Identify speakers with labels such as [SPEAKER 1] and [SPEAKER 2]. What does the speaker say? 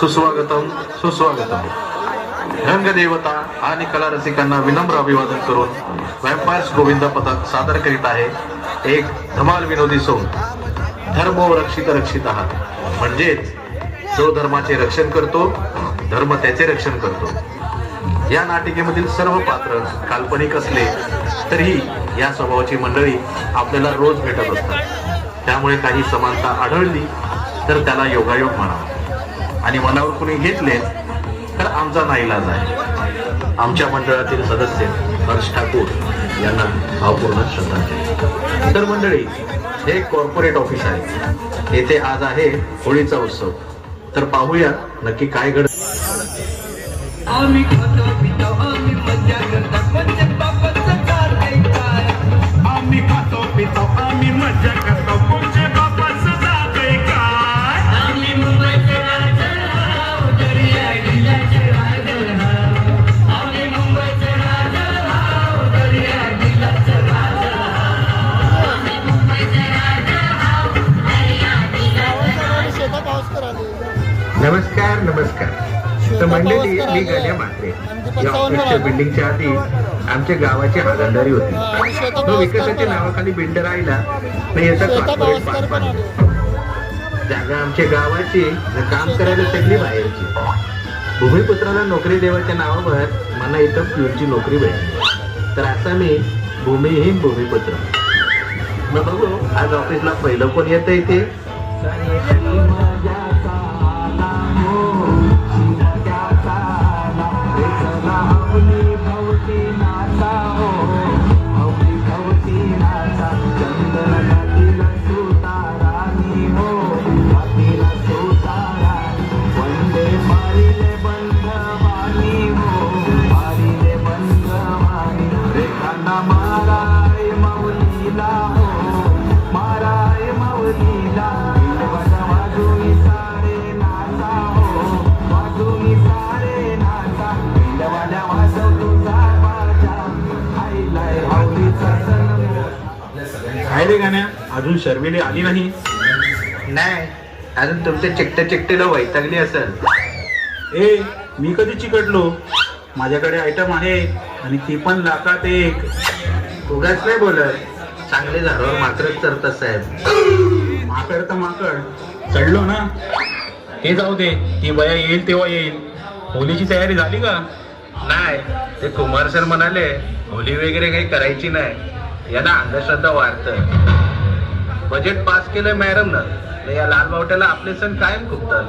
[SPEAKER 1] सुस्वागतम सुस्वागतम. रंगदेवता आणि कला रसिकांना विनम्र अभिवादन करून व्हॅम्पायर्स गोविंद पथक सादर करीत आहे एक धमाल विनोदी सोंग. धर्मो रक्षित रक्षित आहात, म्हणजेच जो धर्माचे रक्षण करतो धर्म त्याचे रक्षण करतो. या नाटिकेमधील सर्व पात्र काल्पनिक असले तरीही या स्वभावाची मंडळी आपल्याला रोज भेटत असतात. त्यामुळे काही समानता आढळली तर त्याला योगायोग म्हणावा आणि मनावर कुणी घेतले तर आमचा नाईलाज आहे. आमच्या मंडळातील सदस्य हर्ष ठाकूर यांना भावपूर्ण श्रद्धांजली. तर मंडळी, हे कॉर्पोरेट ऑफिस आहे. येथे आज आहे होळीचा उत्सव. तर पाहूया नक्की काय घडत.
[SPEAKER 2] आम्ही खातो पितो आम्ही मजा करतो म्हणजे बापाचं चालतंय काय. आम्ही खातो पितो आम्ही मजा करतो म्हणजे बापाचं चालतंय काय. आम्ही मुंबईचे राजा दर्या गिल्ल्याचे राजा. आम्ही मुंबईचे राजा दर्या गिल्ल्याचे राजा. आम्ही मुंबईचे राजा दर्या गिल्ल्याचे राजा.
[SPEAKER 3] नमस्कार नमस्कार. तर मंडळी, मी गण्या म्हात्रे. या ऑफिसच्या बिल्डिंगच्या आधी आमच्या गावाची हागंदारी होती. तो विकासाच्या नावाखाली बिल्डर राहिला नाही याचा कॉर्पोरेट पाठपाणी. जागा आमच्या गावाची, काम करायला सगळी बाहेरची. भूमिपुत्राला नोकरी देवाच्या नावावर मला इथं प्युअरची नोकरी भेटली. तर आता मी भूमिहीन भूमिपुत्र. मग बघू आज ऑफिसला पहिलं कोण येतं इथे.
[SPEAKER 1] काय रे गाण्या, अजून शर्मिली आली नाही?
[SPEAKER 3] नाही, अजून तुमच्या चिकट्याला वैतागली असेल.
[SPEAKER 1] ए, मी कधी चिकटलो? माझ्याकडे आयटम आहे आणि ती पण लाखात एक.
[SPEAKER 3] उगाच नाही बोलत. चांगले झाडावर मात्रच चढतात साहेब.
[SPEAKER 1] माकड तर माकड चढलो ना. ते जाऊ दे, ती बया येईल तेव्हा येईल. होलीची तयारी झाली का?
[SPEAKER 3] नाही, ते कुमार सर म्हणाले होली वगैरे काही करायची नाही. यांना अंधश्रद्धा वाढतं. बजेट पास केलं मॅडम ना. या लाल बावट्याला आपले सण कायम खुपतात.